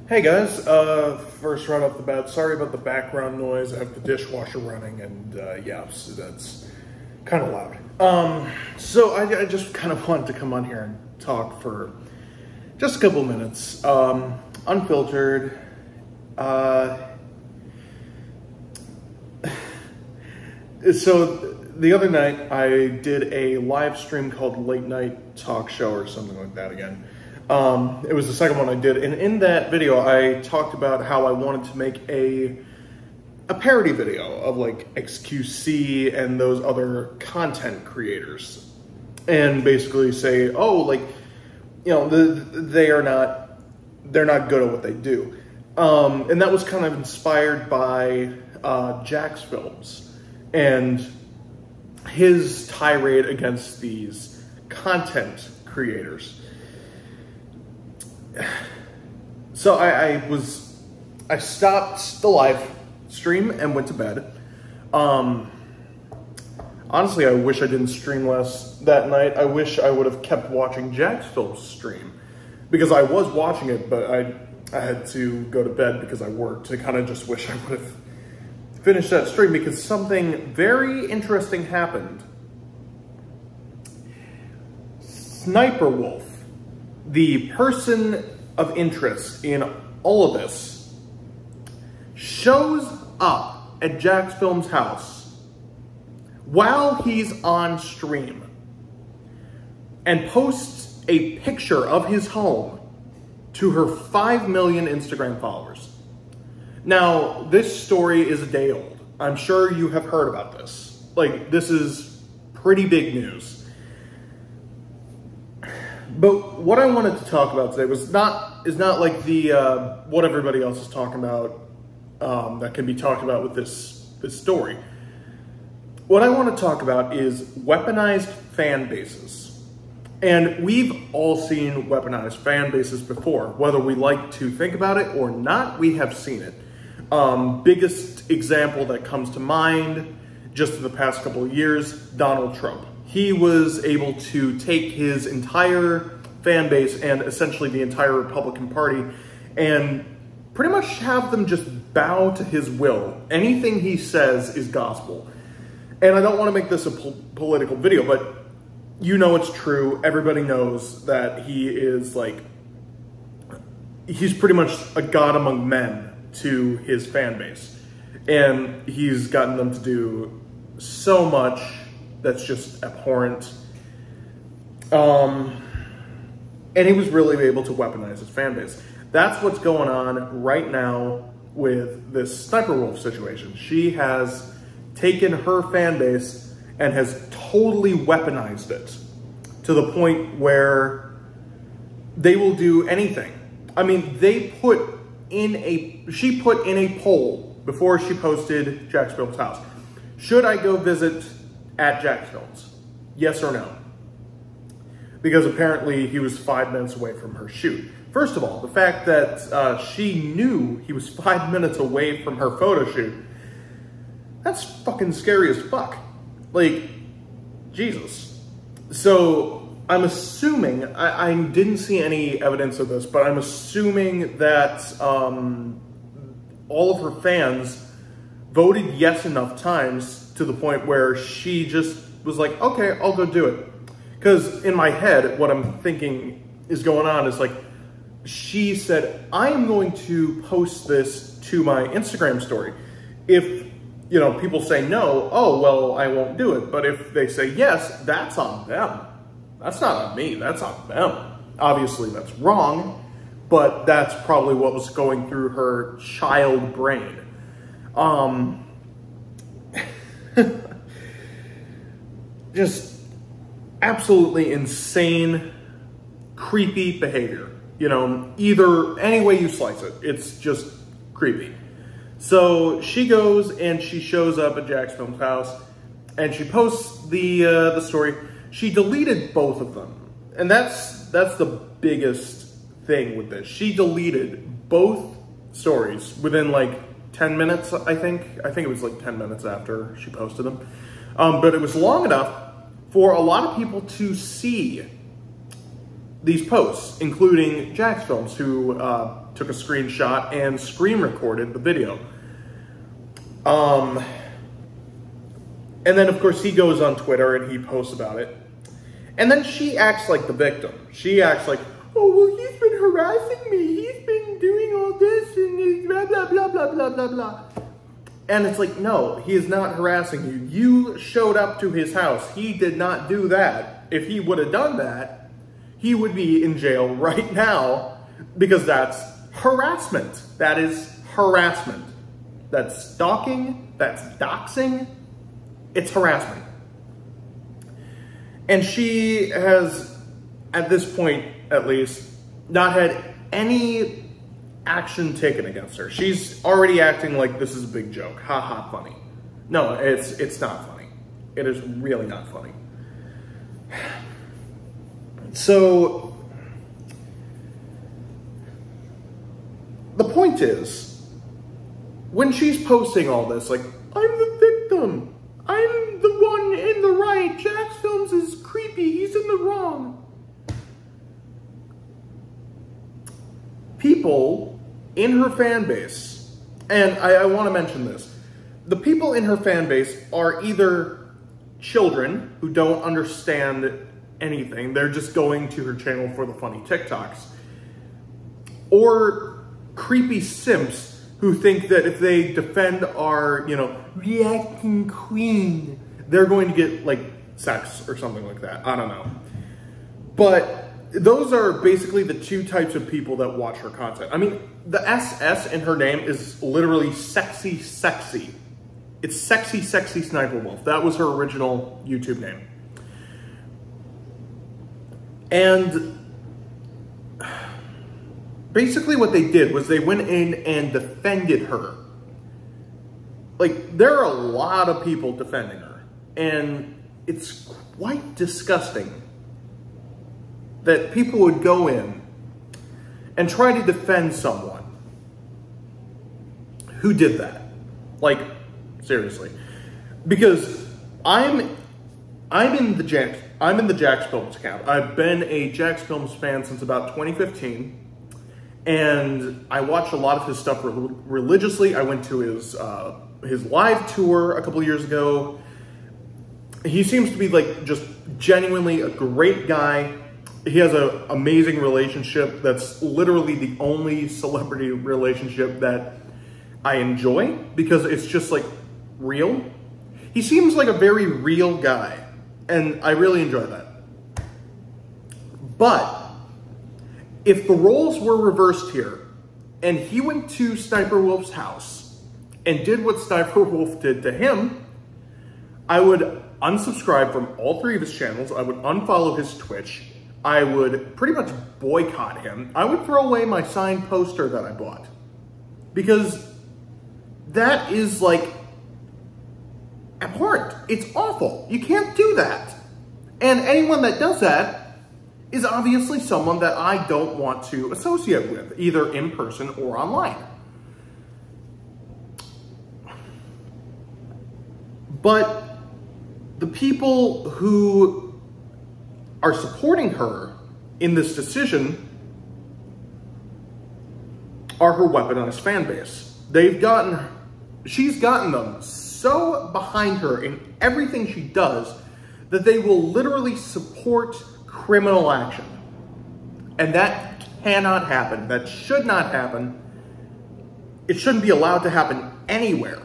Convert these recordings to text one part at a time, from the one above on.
Hey guys, first right off the bat, sorry about the background noise. I have the dishwasher running and yeah, so that's kind of loud. So I just kind of wanted to come on here and talk for just a couple minutes, unfiltered. So the other night I did a live stream called Late Night Talk Show or something like that again. It was the second one I did, and in that video I talked about how I wanted to make a parody video of like XQC and those other content creators, and basically say, oh, like, you know, they're not good at what they do, and that was kind of inspired by Jacksfilms and his tirade against these content creators. So I stopped the live stream and went to bed. Honestly, I wish I didn't stream less that night. I wish I would have kept watching Jacksfilms stream, because I was watching it, but I had to go to bed because I worked. I kind of just wish I would have finished that stream, because something very interesting happened. Sniperwolf, the person of interest in all of this, shows up at Jacksfilms' house while he's on stream and posts a picture of his home to her 5 million Instagram followers. Now, this story is a day old. I'm sure you have heard about this. Like, this is pretty big news. But what I wanted to talk about today is not like the what everybody else is talking about that can be talked about with this story. What I want to talk about is weaponized fan bases. And we've all seen weaponized fan bases before. Whether we like to think about it or not, we have seen it. Biggest example that comes to mind just in the past couple of years, Donald Trump. He was able to take his entire fan base and essentially the entire Republican Party and pretty much have them just bow to his will. Anything he says is gospel. And I don't want to make this a political video, but you know it's true. Everybody knows that he is like, he's pretty much a god among men to his fan base. And he's gotten them to do so much that's just abhorrent. And he was really able to weaponize his fan base. That's what's going on right now with this Sniperwolf situation. She has taken her fan base and has totally weaponized it to the point where they will do anything. I mean, she put in a poll before she posted Jacksfilms' house. Should I go visit at Jacksfilms? Yes or no? Because apparently he was 5 minutes away from her shoot. First of all, the fact that she knew he was 5 minutes away from her photo shoot, that's fucking scary as fuck. Like, Jesus. So I'm assuming, I didn't see any evidence of this, but I'm assuming that all of her fans voted yes enough times to the point where she just was like, okay, I'll go do it. Because in my head, what I'm thinking is going on is like, she said, I am going to post this to my Instagram story. If, you know, people say no, oh, well, I won't do it. But if they say yes, that's on them. That's not on me, that's on them. Obviously, that's wrong, but that's probably what was going through her child brain. Just absolutely insane, creepy behavior. You know, any way you slice it, it's just creepy. So she goes and she shows up at Jacksfilms' house and she posts the story. She deleted both of them. And that's the biggest thing with this. She deleted both stories within like 10 minutes, I think. I think it was like 10 minutes after she posted them. But it was long enough for a lot of people to see these posts, including Jacksfilms, who took a screenshot and screen recorded the video. And then, of course, he goes on Twitter and he posts about it. And then she acts like the victim. She acts like, oh, well, he's been harassing me. He's been doing all this and blah, blah, blah, blah, blah, blah, blah. And it's like, no, he is not harassing you. You showed up to his house. He did not do that. If he would have done that, he would be in jail right now because that's harassment. That is harassment. That's stalking. That's doxing. It's harassment. And she has, at this point at least, not had any action taken against her. She's already acting like this is a big joke. Ha ha, funny. No, it's not funny. It is really not funny. So, the point is, when she's posting all this, like, I'm the victim. I'm the one in the right. Jacksfilms is creepy. He's in the wrong. People in her fan base, and I want to mention this, the people in her fan base are either children who don't understand anything, they're just going to her channel for the funny TikToks, or creepy simps who think that if they defend our, reacting queen, they're going to get, like, sex or something like that. I don't know. But those are basically the two types of people that watch her content. I mean, the SS in her name is literally sexy, sexy. It's sexy, sexy Sniperwolf. That was her original YouTube name. And basically what they did was they went in and defended her. Like, there are a lot of people defending her. And it's quite disgusting that people would go in and try to defend someone who did that. Like, seriously. Because I'm in the Jacksfilms account. I've been a Jacksfilms fan since about 2015. And I watch a lot of his stuff religiously. I went to his live tour a couple years ago. He seems to be, like, just genuinely a great guy. He has an amazing relationship that's literally the only celebrity relationship that I enjoy because it's just, like, real. He seems like a very real guy, and I really enjoy that. But if the roles were reversed here, and he went to Sniperwolf's house and did what Sniperwolf did to him, I would unsubscribe from all three of his channels. I would unfollow his Twitch. I would pretty much boycott him. I would throw away my signed poster that I bought. Because that is, like, abhorrent. It's awful. You can't do that. And anyone that does that is obviously someone that I don't want to associate with, either in person or online. But the people who are supporting her in this decision are her weaponized fan base. She's gotten them so behind her in everything she does that they will literally support criminal action. And that cannot happen. That should not happen. It shouldn't be allowed to happen anywhere,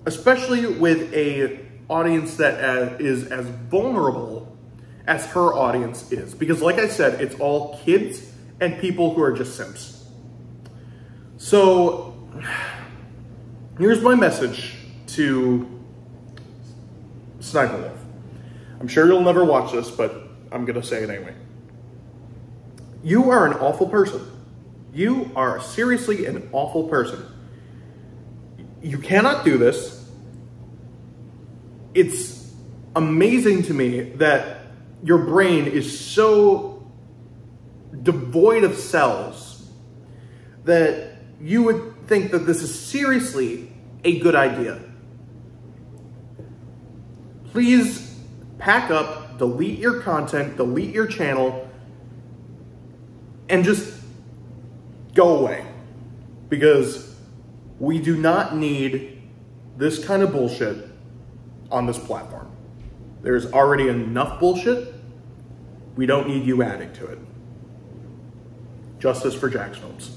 especially with an audience that is as vulnerable as her audience is. Because like I said, it's all kids and people who are just simps. So here's my message to Sniperwolf. I'm sure you'll never watch this, but I'm gonna say it anyway. You are an awful person. You are seriously an awful person. You cannot do this. It's amazing to me that your brain is so devoid of cells that you would think that this is seriously a good idea. Please pack up, delete your content, delete your channel, and just go away, because we do not need this kind of bullshit on this platform. There's already enough bullshit. We don't need you adding to it. Justice for Jacksfilms.